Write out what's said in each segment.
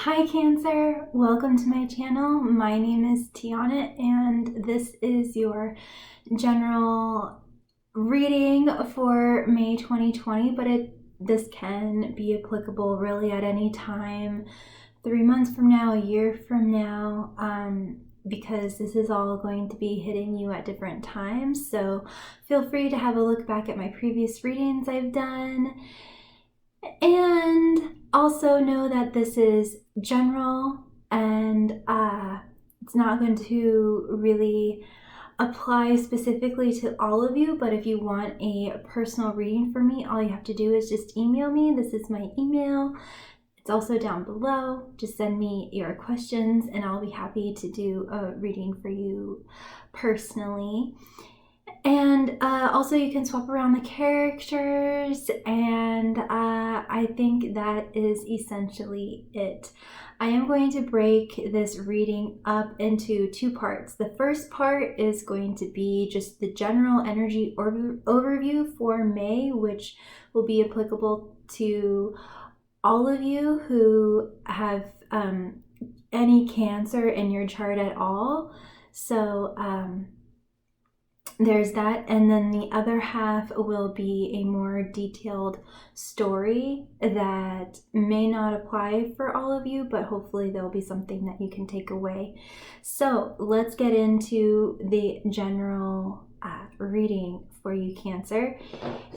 Hi Cancer, welcome to my channel. My name is Tiana and this is your general reading for May 2020, but this can be applicable really at any time, 3 months from now, a year from now, because this is all going to be hitting you at different times. So feel free to have a look back at my previous readings I've done. And also know that this is general and it's not going to really apply specifically to all of you, but if you want a personal reading from me, all you have to do is just email me. This is my email. It's also down below. Just send me your questions and I'll be happy to do a reading for you personally. And also you can swap around the characters, and I think that is essentially it. I am going to break this reading up into two parts. The first part is going to be just the general energy overview for May, which will be applicable to all of you who have any Cancer in your chart at all. So there's that, and then the other half will be a more detailed story that may not apply for all of you, but hopefully there'll be something that you can take away. So let's get into the general reading for you, Cancer.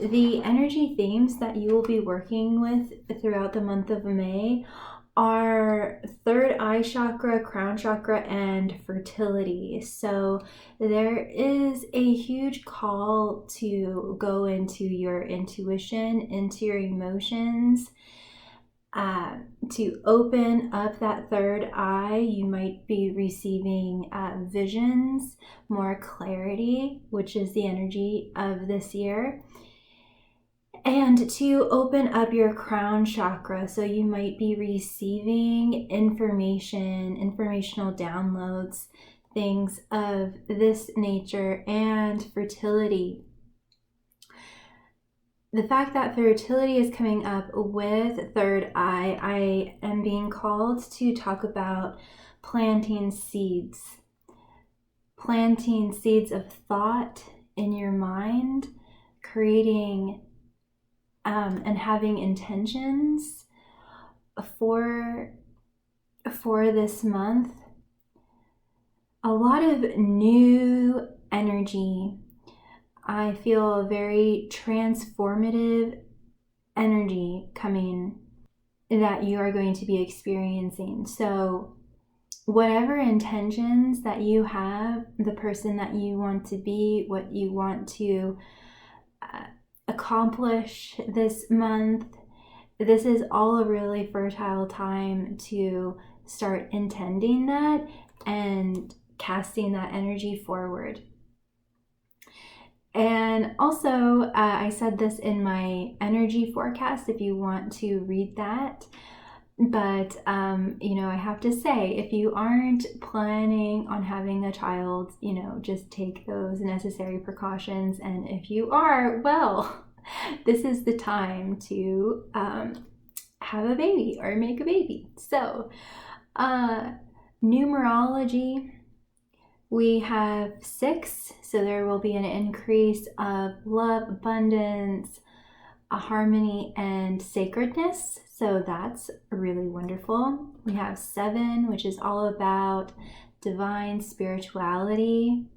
The energy themes that you will be working with throughout the month of May are third eye chakra, crown chakra, and fertility. So there is a huge call to go into your intuition, into your emotions, to open up that third eye. You might be receiving visions, more clarity, which is the energy of this year. And to open up your crown chakra, so you might be receiving informational downloads, things of this nature, and fertility. The fact that fertility is coming up with third eye, I am being called to talk about planting seeds of thought in your mind, creating and having intentions for this month. A lot of new energy. I feel a very transformative energy coming that you are going to be experiencing. So whatever intentions that you have, the person that you want to be, what you want to accomplish this month, this is all a really fertile time to start intending that and casting that energy forward. And also, I said this in my energy forecast if you want to read that. But, I have to say, if you aren't planning on having a child, just take those necessary precautions. And if you are, well, this is the time to have a baby or make a baby. So, numerology, we have 6. So there will be an increase of love, abundance, harmony, and sacredness. So that's really wonderful. We have 7, which is all about divine spirituality,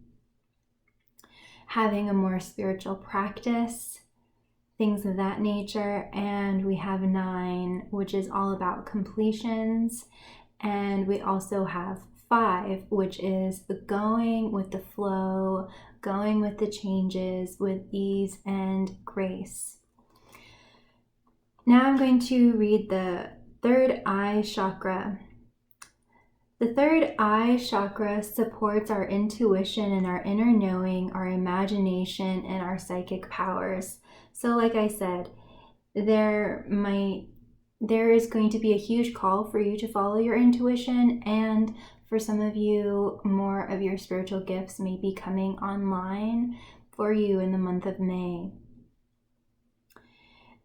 having a more spiritual practice, things of that nature. And we have 9, which is all about completions. And we also have 5, which is going with the flow, going with the changes with ease and grace. Now I'm going to read the third eye chakra. The third eye chakra supports our intuition and our inner knowing, our imagination, and our psychic powers. So like I said, there is going to be a huge call for you to follow your intuition, and for some of you, more of your spiritual gifts may be coming online for you in the month of May.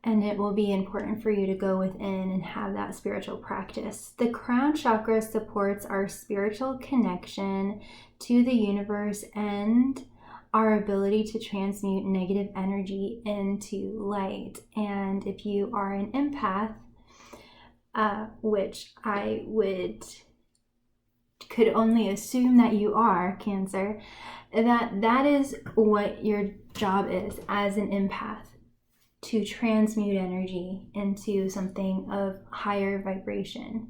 and it will be important for you to go within and have that spiritual practice. The crown chakra supports our spiritual connection to the universe and our ability to transmute negative energy into light. And if you are an empath, which I could only assume that you are, Cancer, that is what your job is as an empath, to transmute energy into something of higher vibration.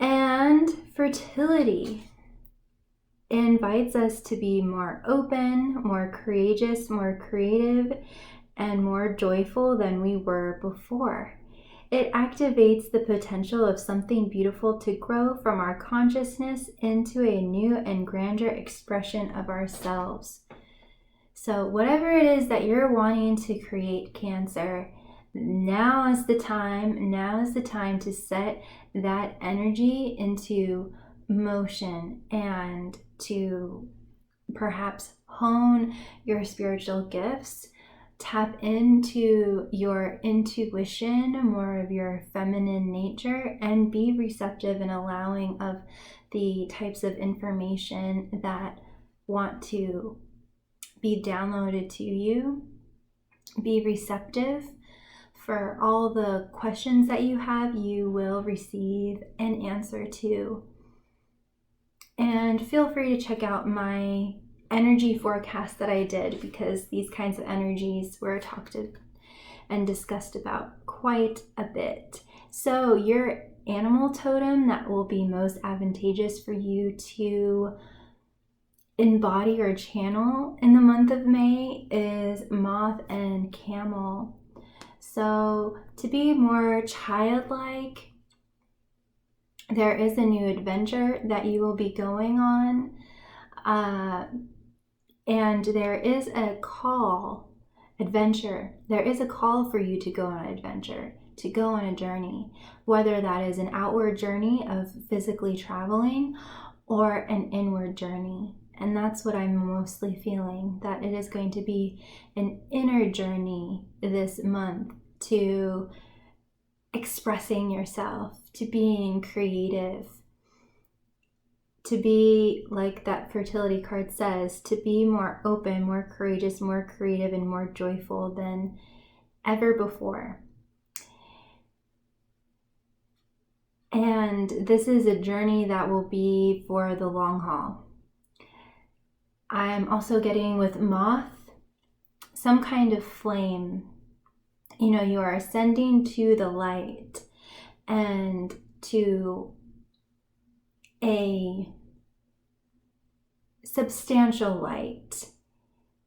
And fertility invites us to be more open, more courageous, more creative, and more joyful than we were before. It activates the potential of something beautiful to grow from our consciousness into a new and grander expression of ourselves. So whatever it is that you're wanting to create, Cancer, now is the time to set that energy into motion and to perhaps hone your spiritual gifts, tap into your intuition, more of your feminine nature, and be receptive and allowing of the types of information that want to be downloaded to you. Be receptive for all the questions that you have. You will receive an answer to. And feel free to check out my energy forecast that I did, because these kinds of energies were talked and discussed about quite a bit. So your animal totem that will be most advantageous for you to embody or channel in the month of May is moth and camel. So to be more childlike, there is a new adventure that you will be going on, and there is a call for you to go on an adventure, to go on a journey, whether that is an outward journey of physically traveling or an inward journey. And that's what I'm mostly feeling, that it is going to be an inner journey this month to expressing yourself, to being creative, to be, like that fertility card says, to be more open, more courageous, more creative, and more joyful than ever before. And this is a journey that will be for the long haul. I'm also getting with moth some kind of flame. You know, you are ascending to the light and to a substantial light,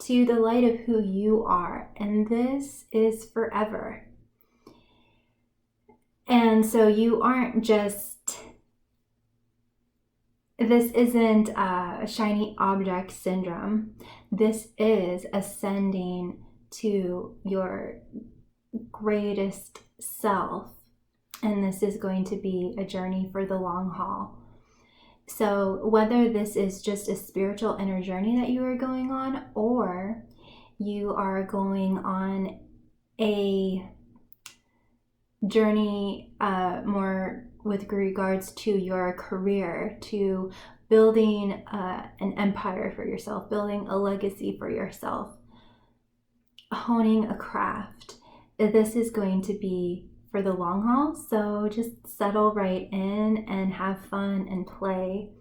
to the light of who you are, and this is forever. And so you aren't just, this isn't a shiny object syndrome. This is ascending to your greatest self, and this is going to be a journey for the long haul. So whether this is just a spiritual inner journey that you are going on, or you are going on a journey more with regards to your career, to building an empire for yourself, building a legacy for yourself, honing a craft, this is going to be for the long haul. So just settle right in and have fun and play.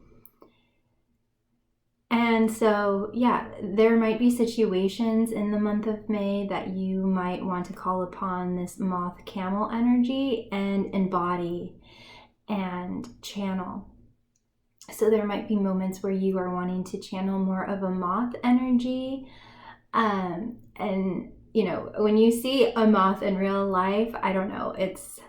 And so, yeah, there might be situations in the month of May that you might want to call upon this moth camel energy and embody and channel. So there might be moments where you are wanting to channel more of a moth energy. And you know, when you see a moth in real life, I don't know, it's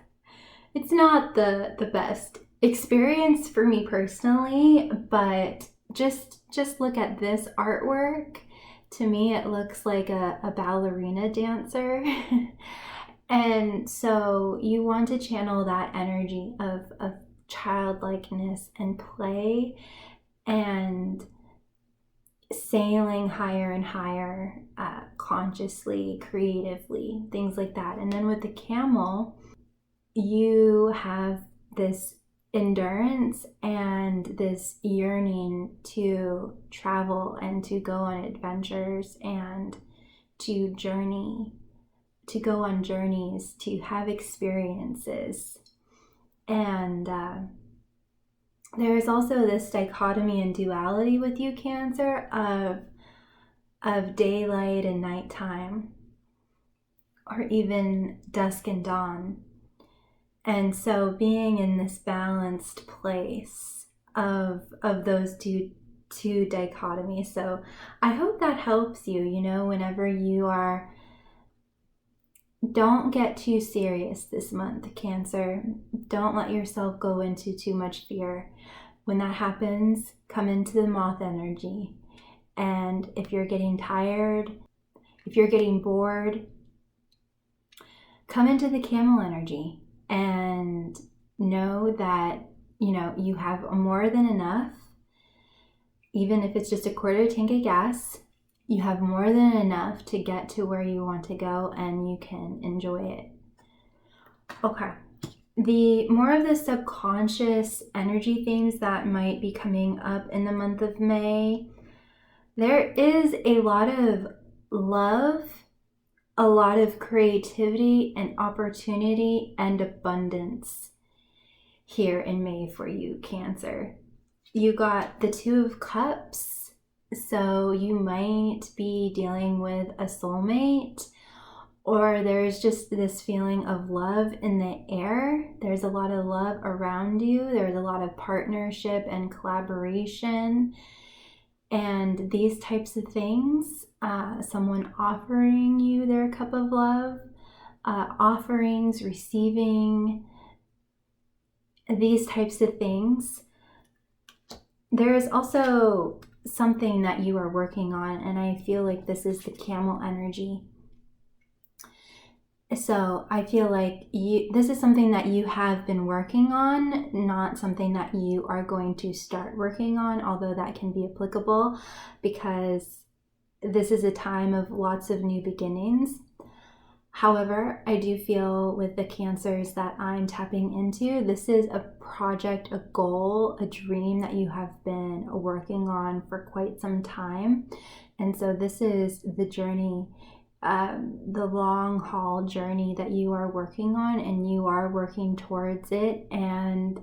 not the best experience for me personally, but just look at this artwork. To me, it looks like a ballerina dancer. And so you want to channel that energy of childlikeness and play, and sailing higher and higher, consciously, creatively, things like that. And then with the camel, you have this endurance and this yearning to travel and to go on adventures and to journey, to go on journeys, to have experiences. And there is also this dichotomy and duality with you, Cancer, of daylight and nighttime, or even dusk and dawn. And so being in this balanced place of those two dichotomies. So I hope that helps you, whenever you are. Don't get too serious this month, Cancer. Don't let yourself go into too much fear. When that happens, come into the moth energy. And if you're getting tired, if you're getting bored, come into the camel energy and know that, you have more than enough. Even if it's just a quarter tank of gas, you have more than enough to get to where you want to go, and you can enjoy it. Okay. The more of the subconscious energy themes that might be coming up in the month of May, there is a lot of love, a lot of creativity and opportunity and abundance here in May for you, Cancer. You got the Two of Cups. So you might be dealing with a soulmate, or there's just this feeling of love in the air. There's a lot of love around you. There's a lot of partnership and collaboration. And these types of things, someone offering you their cup of love, offerings, receiving, these types of things. There is also something that you are working on, and I feel like this is the camel energy. So I feel like this is something that you have been working on, not something that you are going to start working on, although that can be applicable because this is a time of lots of new beginnings. However, I do feel with the Cancers that I'm tapping into, this is a project, a goal, a dream that you have been working on for quite some time. And so this is the journey, the long haul journey that you are working on, and you are working towards it. And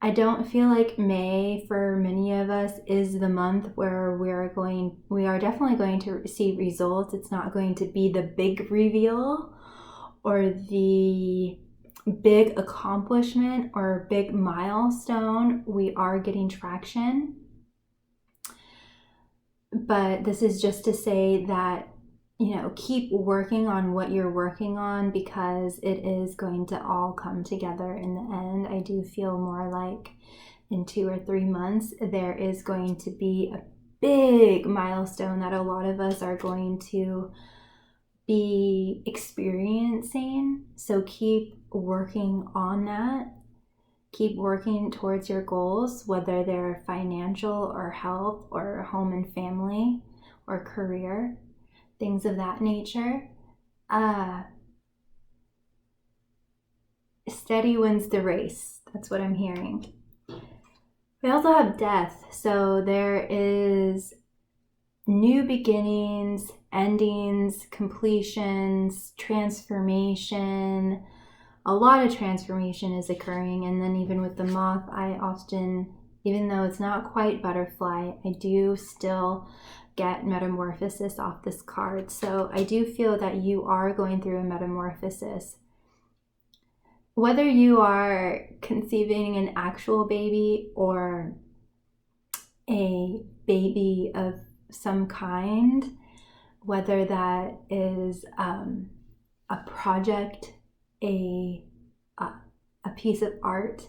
I don't feel like May for many of us is the month where we are definitely going to see results. It's not going to be the big reveal or the big accomplishment or big milestone. We are getting traction. But this is just to say that, keep working on what you're working on, because it is going to all come together in the end. I do feel more like in 2 or 3 months, there is going to be a big milestone that a lot of us are going to be experiencing. So keep working on that. Keep working towards your goals, whether they're financial or health or home and family or career, things of that nature. Steady wins the race. That's what I'm hearing. We also have death. So there is new beginnings, endings, completions, transformation. A lot of transformation is occurring. And then even with the moth, I often, even though it's not quite butterfly, I do still get metamorphosis off this card. So I do feel that you are going through a metamorphosis. Whether you are conceiving an actual baby or a baby of some kind, whether that is a project, a piece of art,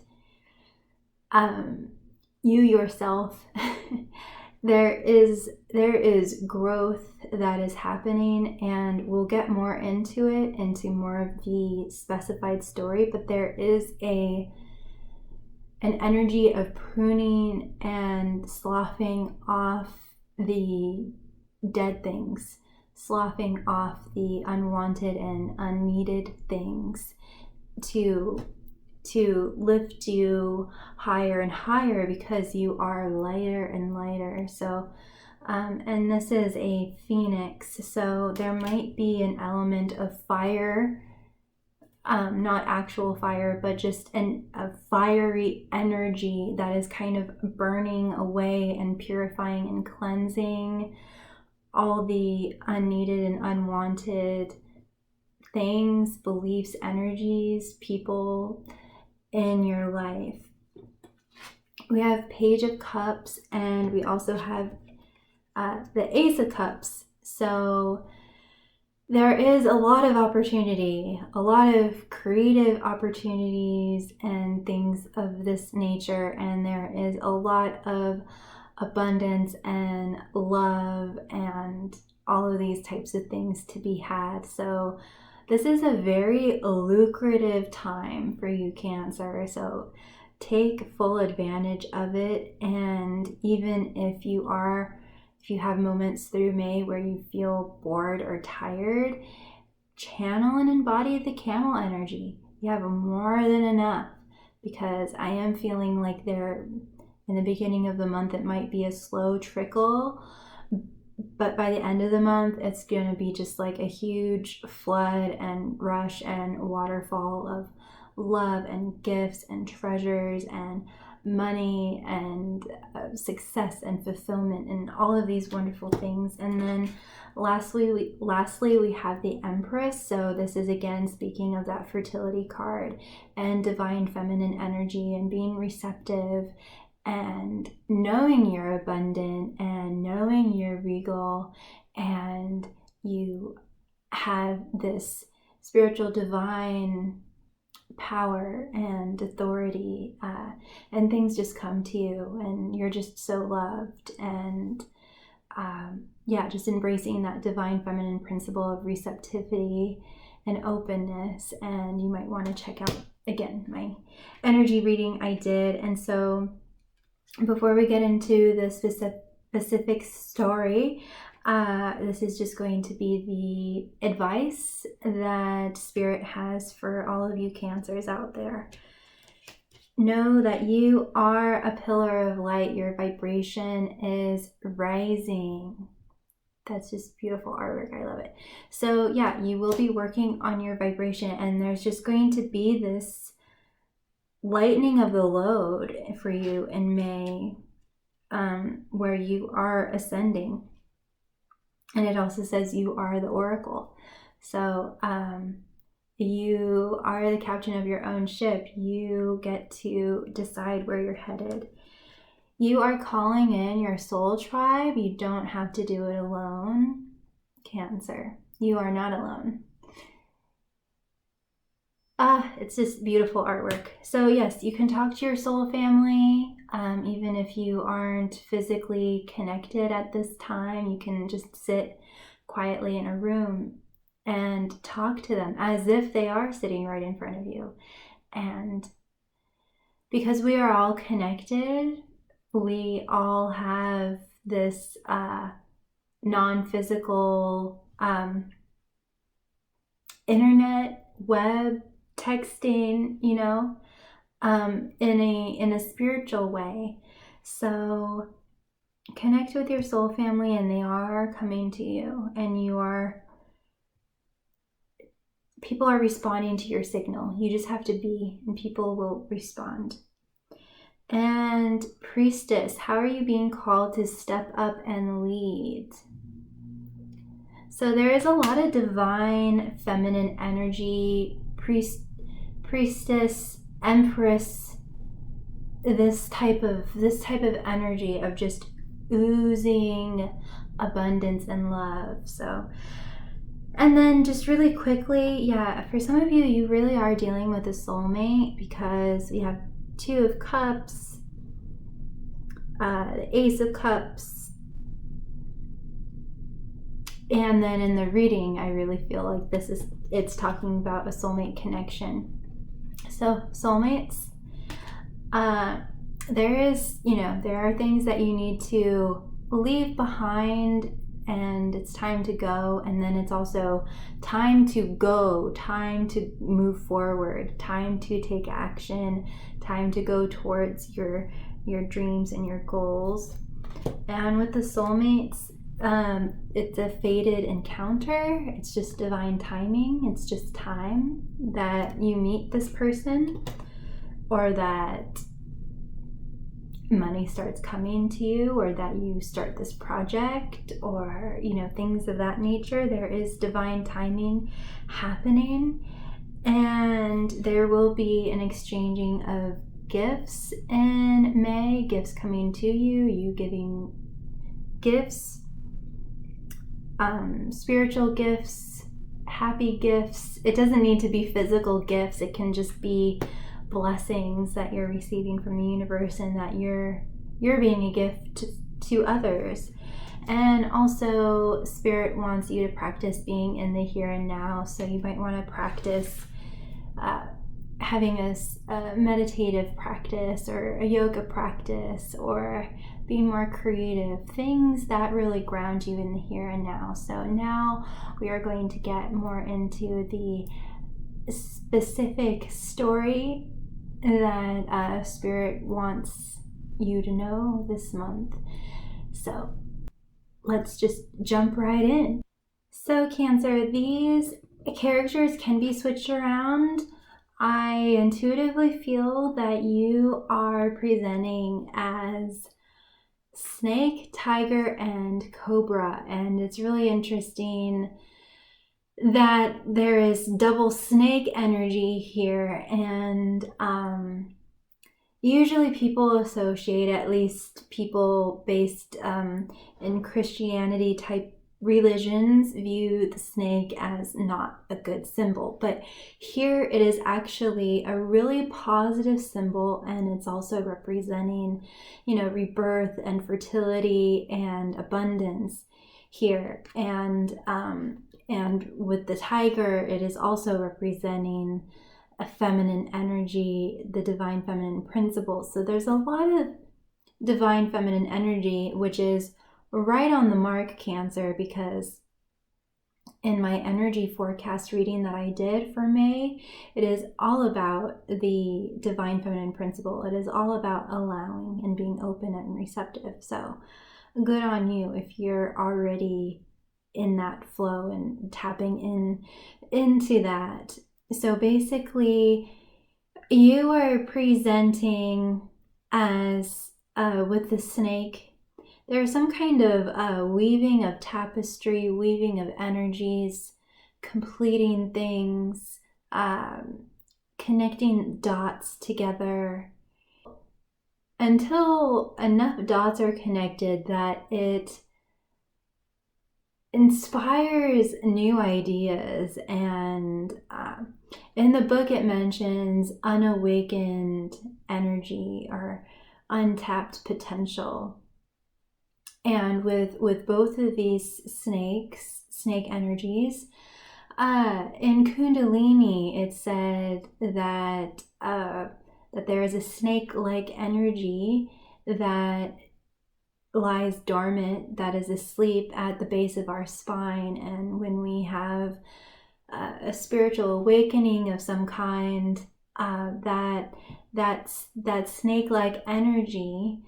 you yourself, there is growth that is happening, and we'll get more into it, into more of the specified story, but there is a an energy of pruning and sloughing off the dead things, sloughing off the unwanted and unneeded things to lift you higher and higher, because you are lighter and lighter. So and this is a phoenix, so there might be an element of fire, not actual fire, but just a fiery energy that is kind of burning away and purifying and cleansing all the unneeded and unwanted things, beliefs, energies, people in your life. We have Page of Cups, and we also have the Ace of Cups. So there is a lot of opportunity, a lot of creative opportunities and things of this nature, and there is a lot of abundance and love and all of these types of things to be had. So this is a very lucrative time for you, Cancer. So take full advantage of it. And even if you have moments through May where you feel bored or tired, channel and embody the camel energy. You have more than enough, because I am feeling like there, in the beginning of the month, it might be a slow trickle, but by the end of the month, it's going to be just like a huge flood and rush and waterfall of love and gifts and treasures and money and success and fulfillment and all of these wonderful things. And then lastly we have the Empress. So this is again speaking of that fertility card and divine feminine energy and being receptive and knowing you're abundant and knowing you're regal, and you have this spiritual divine power and authority, and things just come to you and you're just so loved. And just embracing that divine feminine principle of receptivity and openness. And you might want to check out again my energy reading I did. And so before we get into the specific story, this is just going to be the advice that Spirit has for all of you Cancers out there. Know that you are a pillar of light. Your vibration is rising. That's just beautiful artwork. I love it. So yeah, you will be working on your vibration, and there's just going to be this lightening of the load for you in May, where you are ascending. And it also says you are the oracle. So you are the captain of your own ship. You get to decide where you're headed. You are calling in your soul tribe. You don't have to do it alone, Cancer. You are not alone. It's just beautiful artwork. So yes, you can talk to your soul family, even if you aren't physically connected at this time. You can just sit quietly in a room and talk to them as if they are sitting right in front of you. And because we are all connected, we all have this non-physical internet, web, texting, in a spiritual way. So connect with your soul family, and they are coming to you, and people are responding to your signal. You just have to be, and people will respond. And Priestess, how are you being called to step up and lead? So there is a lot of divine feminine energy, priestess, empress, this type of energy of just oozing abundance and love. So, and then just really quickly, for some of you, you really are dealing with a soulmate, because we have Two of Cups, the Ace of Cups. And then in the reading, I really feel like it's talking about a soulmate connection. So soulmates, there is, there are things that you need to leave behind, and it's time to go. And then it's also time to go, time to move forward, time to take action, time to go towards your dreams and your goals. And with the soulmates, it's a fated encounter. It's just divine timing. It's just time that you meet this person, or that money starts coming to you, or that you start this project, or things of that nature. There is divine timing happening, and there will be an exchanging of gifts in May, gifts coming to you, you giving gifts, spiritual gifts, happy gifts. It doesn't need to be physical gifts. It can just be blessings that you're receiving from the universe, and that you're being a gift to others. And also, Spirit wants you to practice being in the here and now. So you might want to practice having a meditative practice, or a yoga practice, or being more creative, things that really ground you in the here and now. So now we are going to get more into the specific story that Spirit wants you to know this month. So let's just jump right in. So Cancer, these characters can be switched around. I intuitively feel that you are presenting as snake, tiger, and cobra, and it's really interesting that there is double snake energy here. And usually people associate, at least people based in Christianity type religions, view the snake as not a good symbol, but here it is actually a really positive symbol, and it's also representing rebirth and fertility and abundance here. And with the tiger, it is also representing a feminine energy, the divine feminine principles. So there's a lot of divine feminine energy, which is right on the mark, Cancer, because in my energy forecast reading that I did for May, it is all about the divine feminine principle. It is all about allowing and being open and receptive. So good on you if you're already in that flow and tapping into that. So basically, you are presenting as with the snake, there's some kind of weaving of tapestry, weaving of energies, completing things, connecting dots together until enough dots are connected that it inspires new ideas. And in the book it mentions unawakened energy or untapped potential. And with both of these snake energies, in Kundalini it said that that there is a snake-like energy that lies dormant, that is asleep at the base of our spine. And when we have a spiritual awakening of some kind, that snake-like energy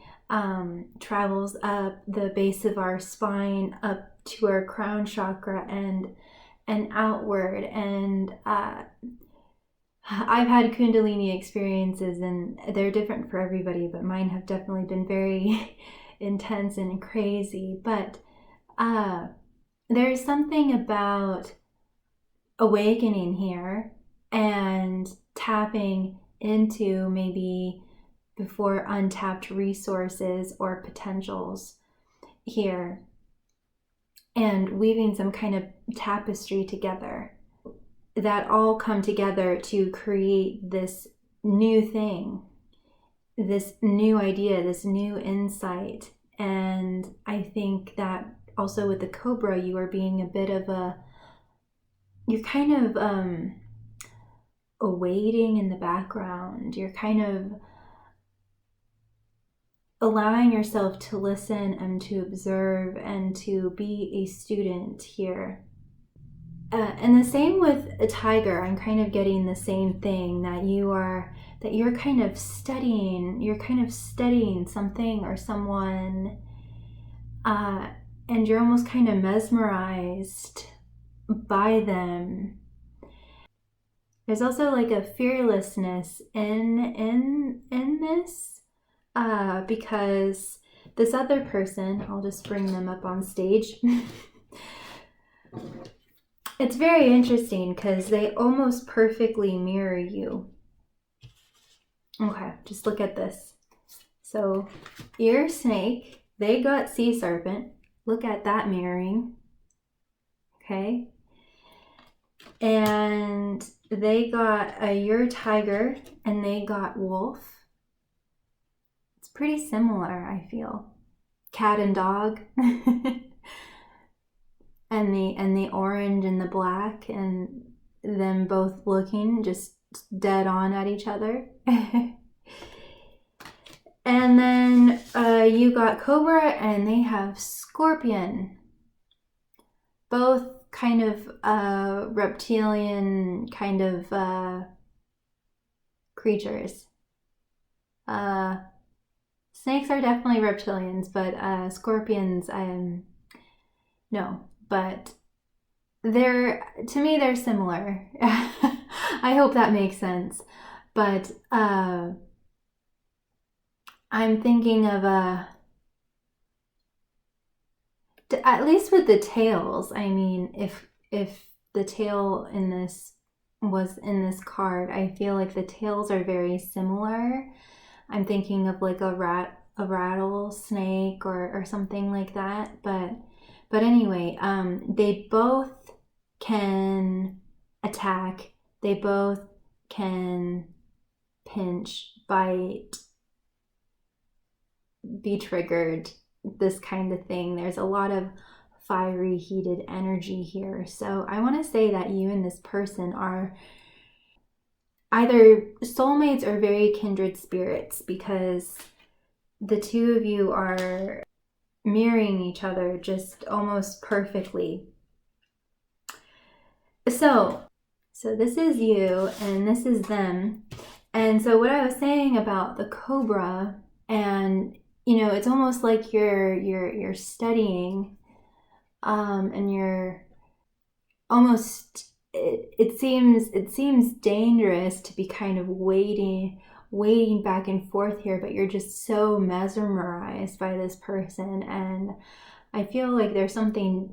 travels up the base of our spine, up to our crown chakra and outward. And I've had Kundalini experiences, and they're different for everybody, but mine have definitely been very intense and crazy. But there's something about awakening here and tapping into maybe before untapped resources or potentials here, and weaving some kind of tapestry together that all come together to create this new thing, this new idea, this new insight. And I think that also with the cobra, you are being a bit of you're kind of awaiting in the background. You're kind of allowing yourself to listen and to observe and to be a student here. And the same with a tiger. I'm kind of getting the same thing, that you're kind of studying something or someone, and you're almost kind of mesmerized by them. There's also like a fearlessness in this, because this other person, I'll just bring them up on stage. It's very interesting because they almost perfectly mirror you. Okay, just look at this. So you're snake, they got sea serpent. Look at that mirroring. Okay. And they got you're tiger and they got wolf. It's pretty similar, I feel. Cat and dog. and the orange and the black, and them both looking just dead on at each other. And then you got cobra and they have scorpion. Both kind of reptilian kind of creatures. Snakes are definitely reptilians, but scorpions, no. But to me they're similar. I hope that makes sense. But I'm thinking of at least with the tails. I mean, if the tail in this was in this card, I feel like the tails are very similar. I'm thinking of like a rattlesnake or something like that. But anyway, they both can attack. They both can pinch, bite, be triggered, this kind of thing. There's a lot of fiery, heated energy here. So I want to say that you and this person are either soulmates or very kindred spirits, because the two of you are mirroring each other just almost perfectly. So this is you and this is them. And so what I was saying about the cobra, and it's almost like you're studying, and you're almost, it seems dangerous to be kind of waiting back and forth here, but you're just so mesmerized by this person. And I feel like there's something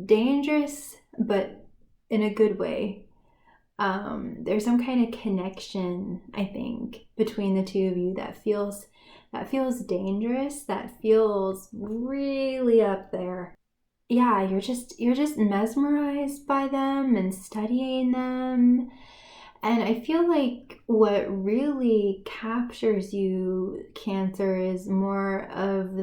dangerous, but in a good way. There's some kind of connection, I think, between the two of you that feels dangerous, that feels really up there. Yeah, you're just mesmerized by them and studying them. And I feel like what really captures you, Cancer, is more of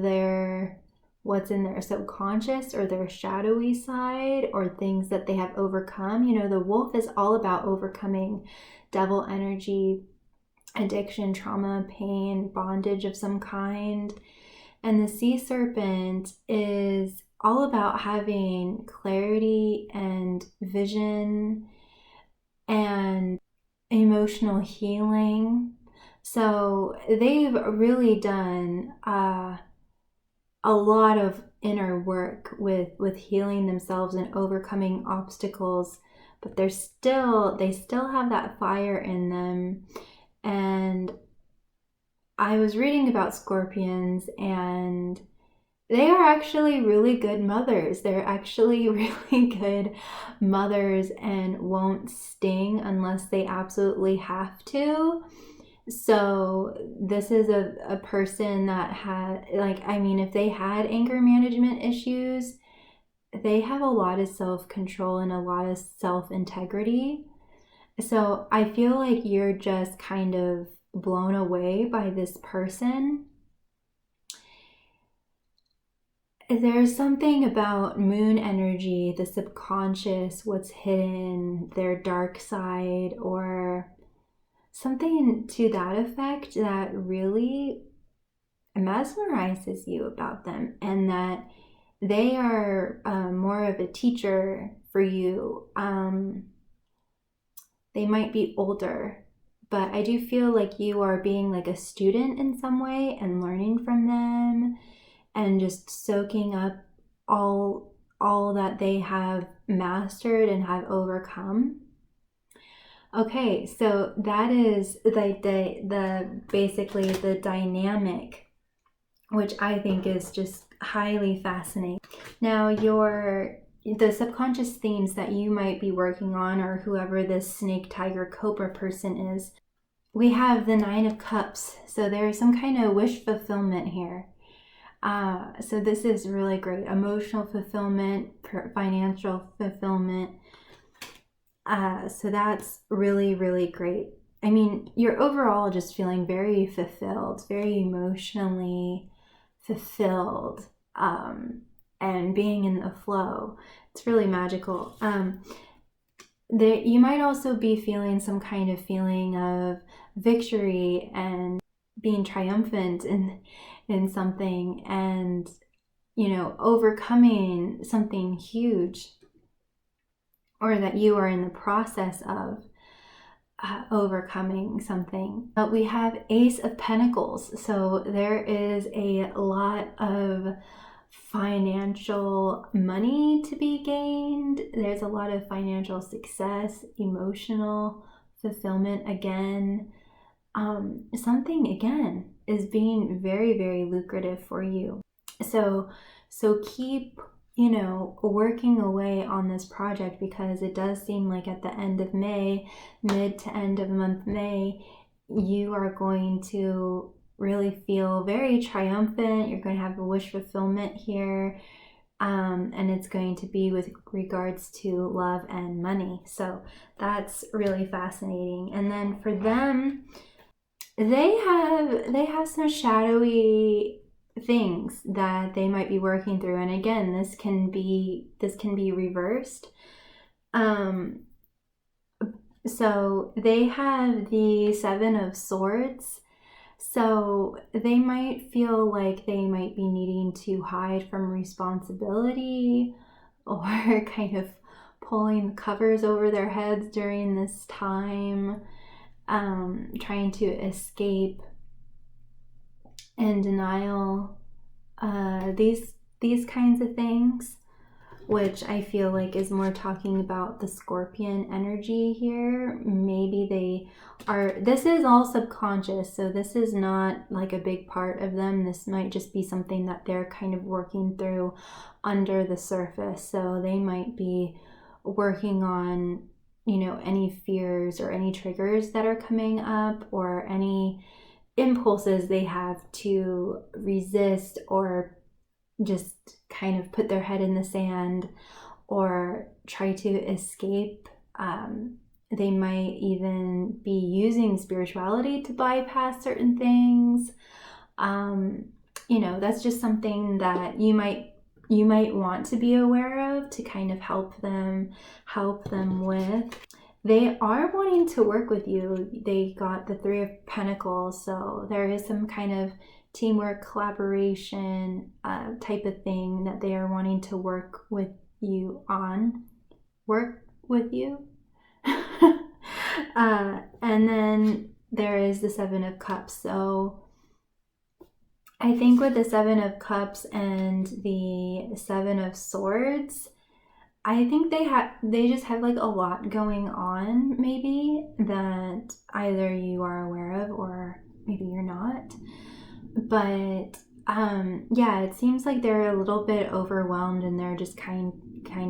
what's in their subconscious or their shadowy side, or things that they have overcome. The wolf is all about overcoming devil energy, addiction, trauma, pain, bondage of some kind. And the sea serpent is all about having clarity and vision and emotional healing. So they've really done a lot of inner work with healing themselves and overcoming obstacles, but they still have that fire in them. And I was reading about scorpions, and they are actually really good mothers. They're actually really good mothers and won't sting unless they absolutely have to. So this is a person that had, if they had anger management issues, they have a lot of self-control and a lot of self-integrity. So I feel like you're just kind of blown away by this person. There's something about moon energy, the subconscious, what's hidden, their dark side, or something to that effect, that really mesmerizes you about them, and that they are more of a teacher for you. They might be older, but I do feel like you are being like a student in some way and learning from them and just soaking up all that they have mastered and have overcome. Okay, so that is the basically the dynamic, which I think is just highly fascinating. Now, the subconscious themes that you might be working on, or whoever this snake, tiger, cobra person is, we have the Nine of Cups. So there's some kind of wish fulfillment here. So this is really great. Emotional fulfillment, financial fulfillment. So that's really, really great. I mean, you're overall just feeling very fulfilled, very emotionally fulfilled, and being in the flow. It's really magical. You might also be feeling some kind of feeling of victory and being triumphant in something, and overcoming something huge, or that you are in the process of overcoming something. But we have Ace of Pentacles, so there is a lot of financial money to be gained. There's a lot of financial success, emotional fulfillment again. Something again is being very, very lucrative for you. So keep working away on this project, because it does seem like at the end of May, mid to end of month May, you are going to really feel very triumphant. You're going to have a wish fulfillment here, and it's going to be with regards to love and money. So that's really fascinating. And then for them, they have some shadowy things that they might be working through, and again, this can be reversed. So they have the Seven of Swords, so they might feel like they might be needing to hide from responsibility, or kind of pulling the covers over their heads during this time, trying to escape and denial, these kinds of things, which I feel like is more talking about the Scorpion energy here. Maybe this is all subconscious, so this is not like a big part of them. This might just be something that they're kind of working through under the surface. So they might be working on, any fears or any triggers that are coming up, or any impulses they have to resist, or just kind of put their head in the sand or try to escape. They might even be using spirituality to bypass certain things. That's just something that you might want to be aware of, to kind of help them with. They are wanting to work with you. They got the Three of Pentacles, so there is some kind of teamwork, collaboration type of thing that they are wanting to work with you on. And then there is the Seven of Cups. So I think with the Seven of Cups and the Seven of Swords, I think they just have like a lot going on, maybe, that either you are aware of or maybe you're not. But it seems like they're a little bit overwhelmed, and they're just kind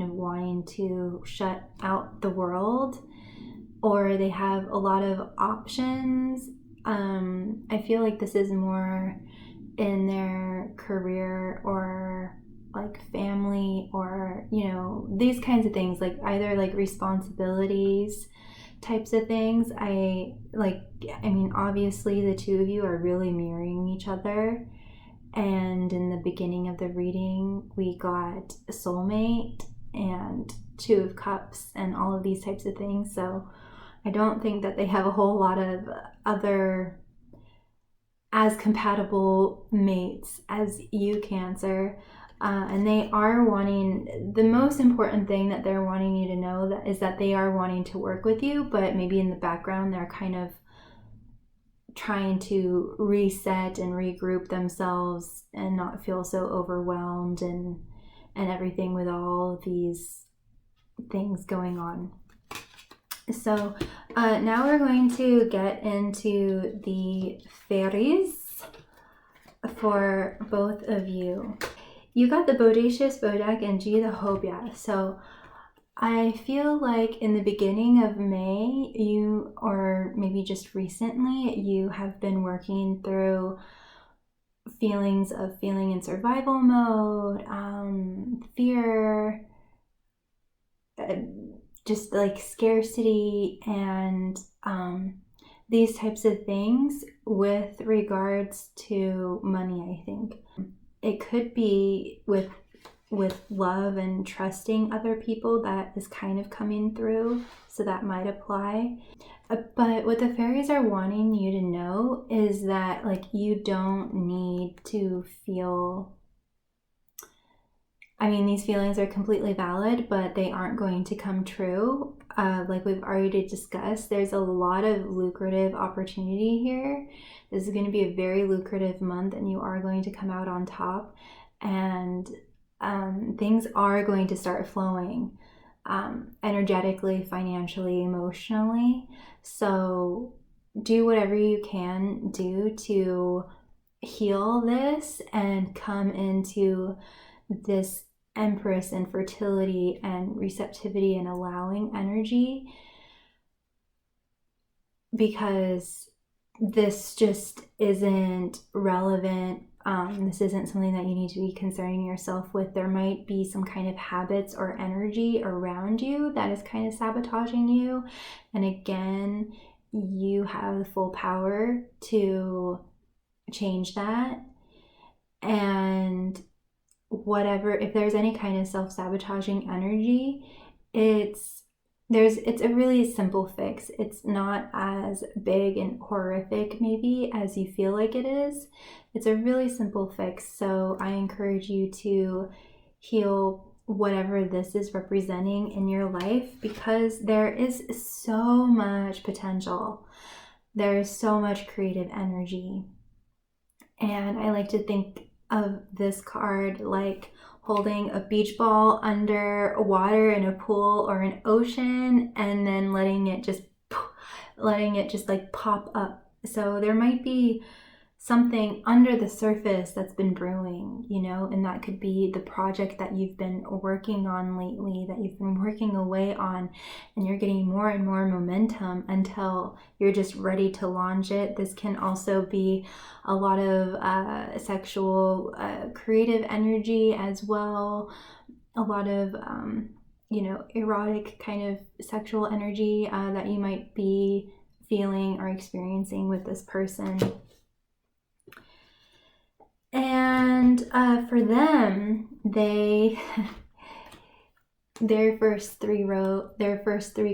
of wanting to shut out the world, or they have a lot of options. I feel like this is more in their career, or like family, or these kinds of things, like either like responsibilities types of things. I mean, obviously the two of you are really mirroring each other, and in the beginning of the reading we got a soulmate and Two of Cups and all of these types of things. So I don't think that they have a whole lot of other as compatible mates as you, Cancer. And they are wanting, the most important thing that they're wanting you to know is that they are wanting to work with you, but maybe in the background they're kind of trying to reset and regroup themselves and not feel so overwhelmed and everything with all these things going on. So now we're going to get into the fairies for both of you. You got the Bodacious, Bodak, and G the Hobia. So I feel like in the beginning of May, you, or maybe just recently, you have been working through feelings of feeling in survival mode, fear, just like scarcity, and these types of things with regards to money, I think. It could be with love and trusting other people that is kind of coming through, so that might apply. But what the fairies are wanting you to know is that, like, you don't need to feel, I mean, these feelings are completely valid, but they aren't going to come true. Like we've already discussed, there's a lot of lucrative opportunity here. This is going to be a very lucrative month, and you are going to come out on top, and things are going to start flowing energetically, financially, emotionally. So do whatever you can do to heal this and come into this Empress and fertility and receptivity and allowing energy, because this just isn't relevant. This isn't something that you need to be concerning yourself with. There might be some kind of habits or energy around you that is kind of sabotaging you. And again, you have the full power to change that. And whatever, if there's any kind of self-sabotaging energy, it's a really simple fix. It's not as big and horrific maybe as you feel like it is. It's a really simple fix. So I encourage you to heal whatever this is representing in your life, because there is so much potential. There is so much creative energy. And I like to think of this card like holding a beach ball under water in a pool or an ocean, and then letting it just like pop up. So there might be something under the surface that's been brewing, you know, and that could be the project that you've been working on lately, that you've been working away on, and you're getting more and more momentum until you're just ready to launch it. This can also be a lot of sexual creative energy as well, a lot of erotic kind of sexual energy that you might be feeling or experiencing with this person. And for them, their first three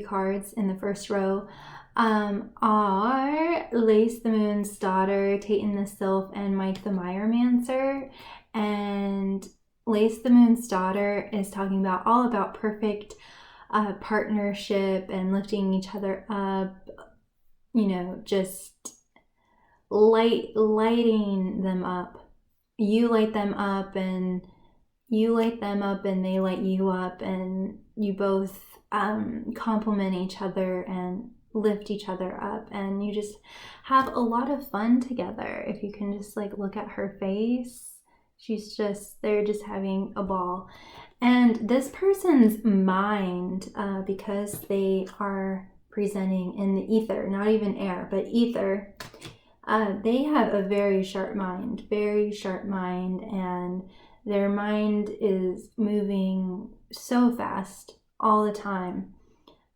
cards in the first row are Lace the Moon's Daughter, Tayton the Sylph, and Mike the Myromancer. And Lace the Moon's Daughter is talking about all about perfect partnership and lifting each other up, you know, just lighting them up. You light them up and they light you up, and you both complement each other and lift each other up, and you just have a lot of fun together. If you can just like look at her face, they're just having a ball. And this person's mind, because they are presenting in the ether, not even air, but ether, they have a very sharp mind, and their mind is moving so fast all the time.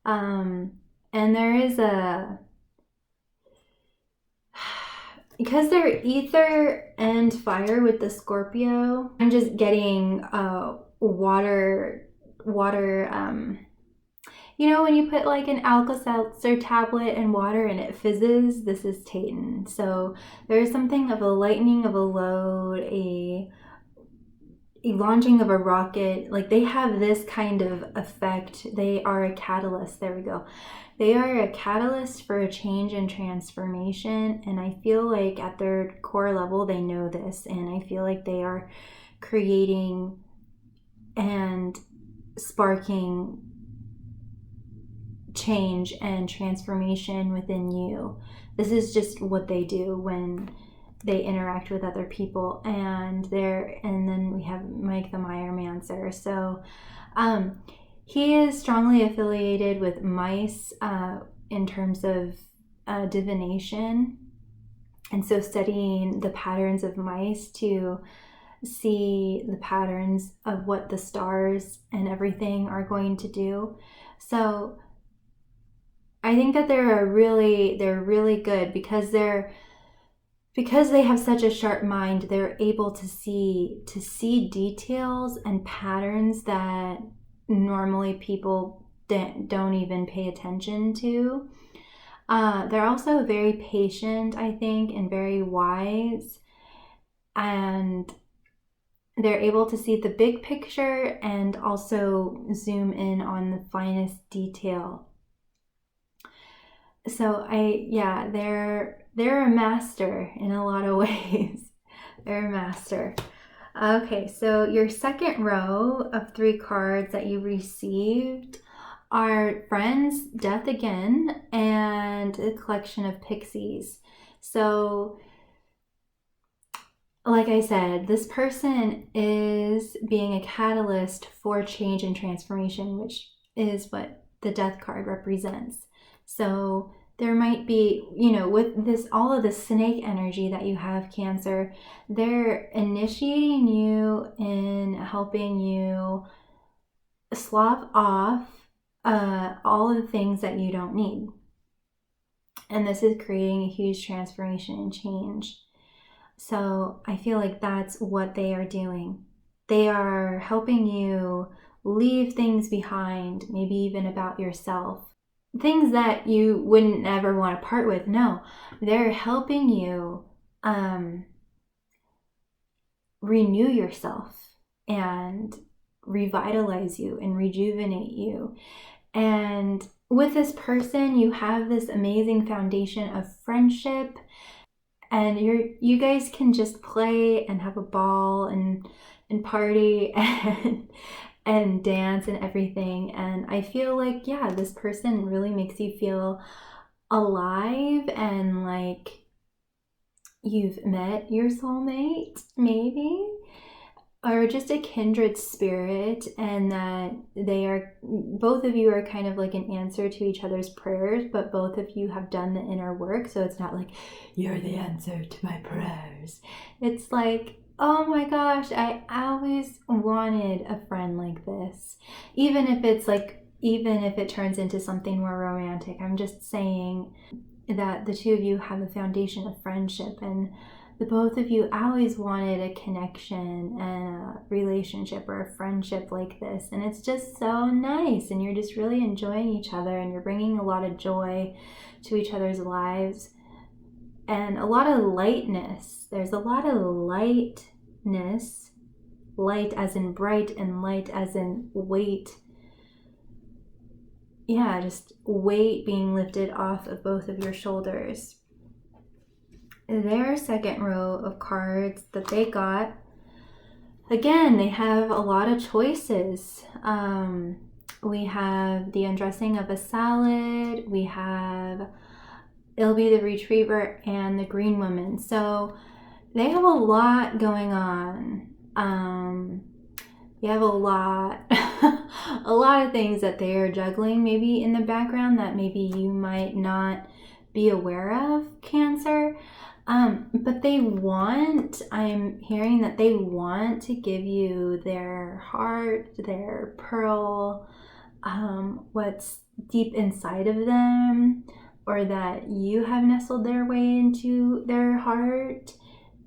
And there is because they're ether and fire with the Scorpio, I'm just getting water, You know, when you put like an Alka-Seltzer tablet in water and it fizzes, this is Tatan. So there's something of a lightening of a load, a launching of a rocket. Like, they have this kind of effect. They are a catalyst. There we go. They are a catalyst for a change and transformation. And I feel like at their core level, they know this. And I feel like they are creating and sparking change and transformation within you. This is just what they do when they interact with other people. And then we have Mike the Myomancer. So he is strongly affiliated with mice in terms of divination, and so studying the patterns of mice to see the patterns of what the stars and everything are going to do. So I think that they're really good because they have such a sharp mind. They're able to see details and patterns that normally people don't even pay attention to. They're also very patient, I think, and very wise, and they're able to see the big picture and also zoom in on the finest detail. So they're a master in a lot of ways. They're a master. Okay, so your second row of 3 cards that you received are Friends, Death Again, and a collection of pixies. So, like I said, this person is being a catalyst for change and transformation, which is what the Death card represents. So there might be, with this, all of the snake energy that you have, Cancer, they're initiating you in helping you slough off all of the things that you don't need. And this is creating a huge transformation and change. So I feel like that's what they are doing. They are helping you leave things behind, maybe even about yourself. Things that you wouldn't ever want to part with. No, they're helping you renew yourself and revitalize you and rejuvenate you. And with this person, you have this amazing foundation of friendship, and you guys can just play and have a ball and party and dance and everything. And I feel like, this person really makes you feel alive and like you've met your soulmate, maybe, or just a kindred spirit, and that both of you are kind of like an answer to each other's prayers, but both of you have done the inner work. So it's not like, you're the answer to my prayers. It's like, oh my gosh, I always wanted a friend like this. Even if it turns into something more romantic. I'm just saying that the two of you have a foundation of friendship, and the both of you always wanted a connection and a relationship or a friendship like this. And it's just so nice, and you're just really enjoying each other, and you're bringing a lot of joy to each other's lives and a lot of lightness. There's a lot of lightness, light as in bright and light as in weight. Yeah, just weight being lifted off of both of your shoulders. Their second row of cards that they got, again, they have a lot of choices. We have the undressing of a salad. We have It'll Be the Retriever and the Green Woman. So they have a lot going on. You have a lot of things that they are juggling maybe in the background that maybe you might not be aware of, Cancer. But I'm hearing that they want to give you their heart, their pearl, what's deep inside of them, or that you have nestled their way into their heart,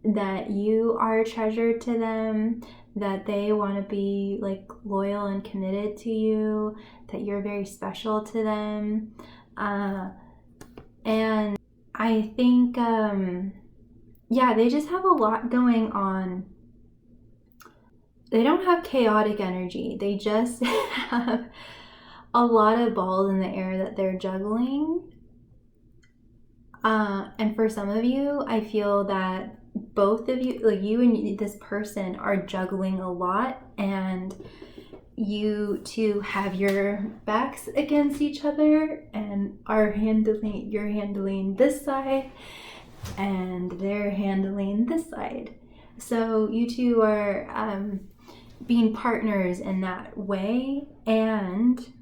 that you are a treasure to them, that they want to be like loyal and committed to you, that you're very special to them. And I think, they just have a lot going on. They don't have chaotic energy. They just have a lot of balls in the air that they're juggling. And for some of you, I feel that both of you, like you and this person, are juggling a lot, and you two have your backs against each other and you're handling this side and they're handling this side. So you two are being partners in that way. And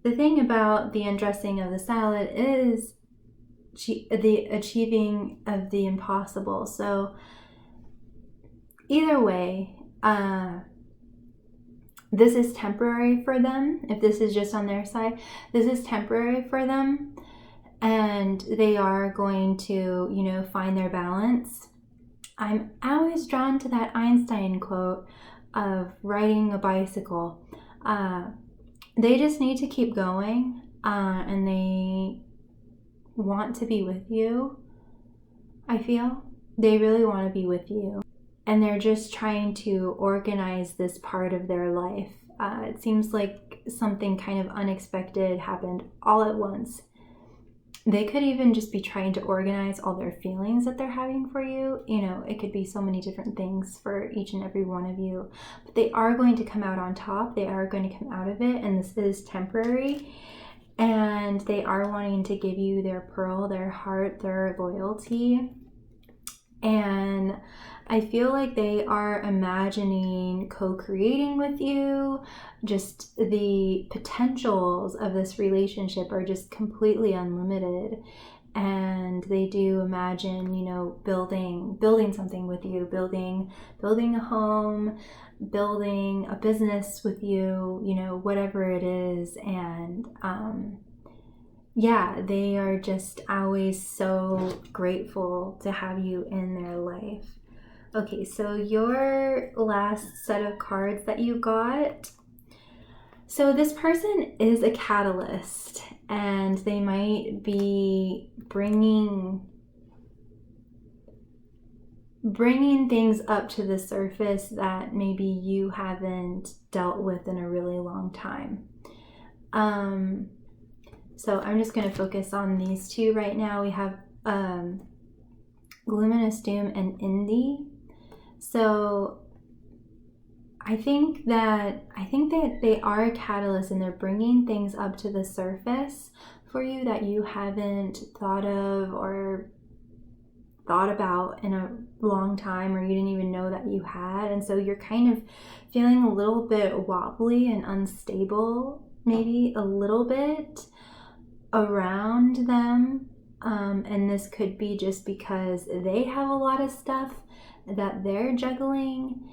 the thing about the undressing of the salad is the achieving of the impossible. So either way, this is temporary for them. If this is just on their side, this is temporary for them, and they are going to, find their balance. I'm always drawn to that Einstein quote of riding a bicycle. They just need to keep going, and they want to be with you. I feel they really want to be with you, and they're just trying to organize this part of their life. It seems like something kind of unexpected happened all at once. They could even just be trying to organize all their feelings that they're having for you. It could be so many different things for each and every one of you, but they are going to come out on top. They are going to come out of it, and this is temporary. And they are wanting to give you their pearl, their heart, their loyalty. And I feel like they are imagining co-creating with you. Just the potentials of this relationship are just completely unlimited. And they do imagine, building something with you, building a home, building a business with you, whatever it is. And they are just always so grateful to have you in their life. Okay, so your last set of cards that you got. So this person is a catalyst, and they might be bringing things up to the surface that maybe you haven't dealt with in a really long time. So I'm just going to focus on these two right now. We have Luminous Doom and Indie. So I think that they are a catalyst, and they're bringing things up to the surface for you that you haven't thought of or thought about in a long time, or you didn't even know that you had. And so you're kind of feeling a little bit wobbly and unstable, maybe a little bit around them. And this could be just because they have a lot of stuff that they're juggling,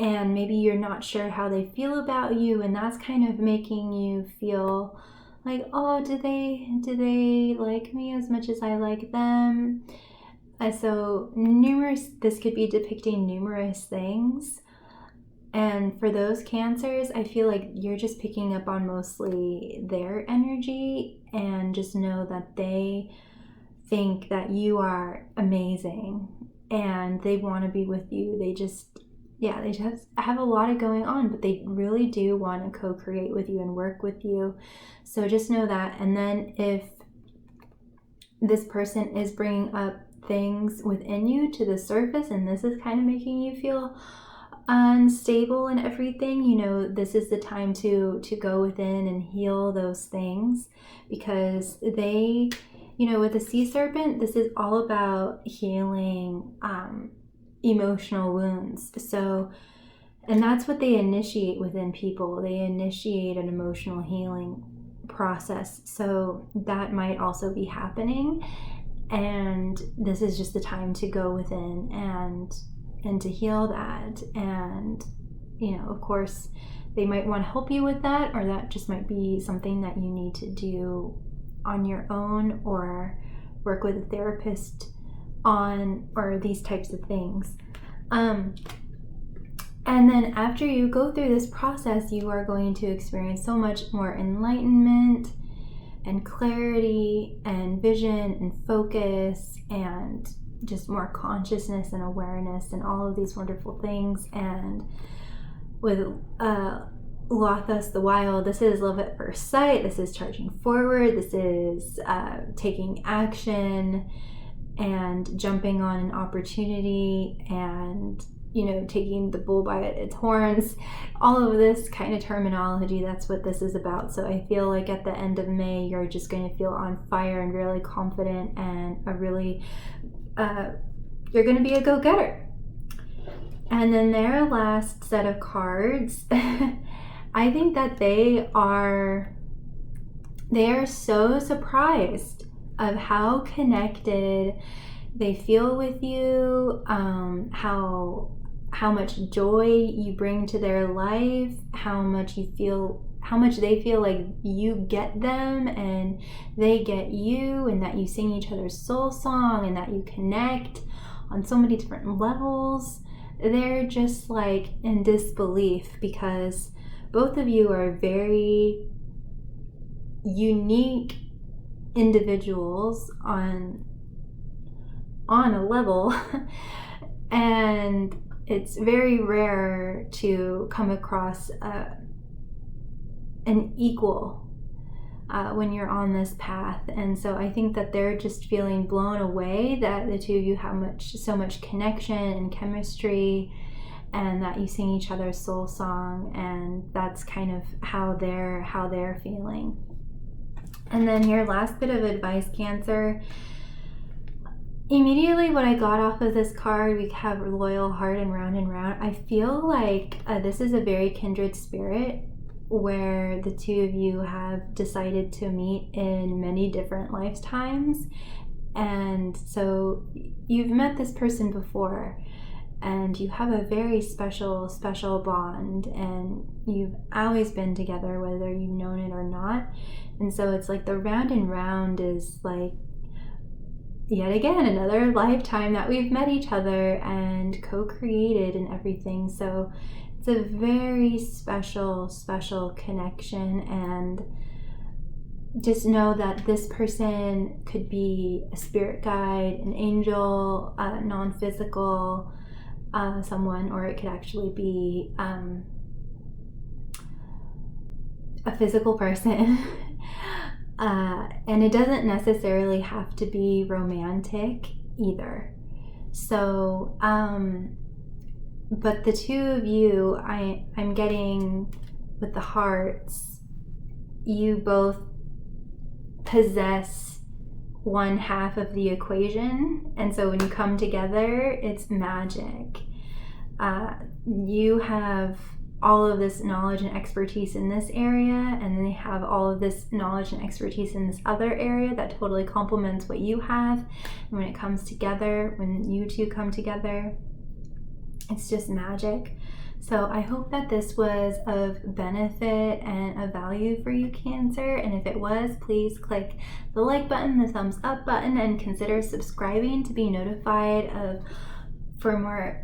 and maybe you're not sure how they feel about you, and that's kind of making you feel like, oh, do they like me as much as I like them? So this could be depicting numerous things. And for those Cancers, I feel like you're just picking up on mostly their energy, and just know that they think that you are amazing and they want to be with you. They just have a lot of going on, but they really do want to co-create with you and work with you. So just know that. And then if this person is bringing up things within you to the surface, and this is kind of making you feel unstable and everything, this is the time to go within and heal those things, because they, with the sea serpent, this is all about healing emotional wounds. So, and that's what they initiate within people. They initiate an emotional healing process. So that might also be happening, and this is just the time to go within and to heal that. And of course, they might want to help you with that, or that just might be something that you need to do on your own, or work with a therapist on, or these types of things. And then after you go through this process, you are going to experience so much more enlightenment and clarity and vision and focus and just more consciousness and awareness and all of these wonderful things. And with Lothos the Wild, this is love at first sight. This is charging forward. This is taking action and jumping on an opportunity and, you know, taking the bull by its horns. All of this kind of terminology, that's what this is about. So I feel like at the end of May, you're just going to feel on fire and really confident and you're going to be a go-getter. And then their last set of cards, I think that they are so surprised of how connected they feel with you, how much joy you bring to their life, how much they feel like you get them and they get you, and that you sing each other's soul song and that you connect on so many different levels. They're just like in disbelief because both of you are very unique individuals on a level and it's very rare to come across an equal when you're on this path. And so I think that they're just feeling blown away that the two of you have so much connection and chemistry, and that you sing each other's soul song, and that's kind of how they're feeling. And then your last bit of advice, Cancer. Immediately what I got off of this card, we have loyal heart and round. I feel like this is a very kindred spirit where the two of you have decided to meet in many different lifetimes. And so you've met this person before and you have a very special bond, and you've always been together whether you've known it or not. And so it's like the round and round is like yet again another lifetime that we've met each other and co-created and everything. So it's a very special connection, and just know that this person could be a spirit guide, an angel, non-physical someone, or it could actually be a physical person. And it doesn't necessarily have to be romantic either. So, but the two of you, I'm getting with the hearts, you both possess one half of the equation. And so when you come together, it's magic. You have all of this knowledge and expertise in this area, and then they have all of this knowledge and expertise in this other area that totally complements what you have. And when it comes together, when you two come together, it's just magic. So I hope that this was of benefit and of value for you, Cancer. And if it was, please click the like button, the thumbs up button, and consider subscribing to be notified for more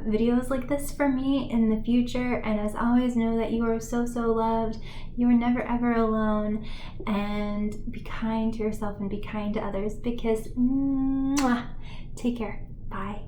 videos like this from me in the future. And as always, know that you are so loved. You are never ever alone. And be kind to yourself and be kind to others. Big kiss. Mwah. Take care. Bye.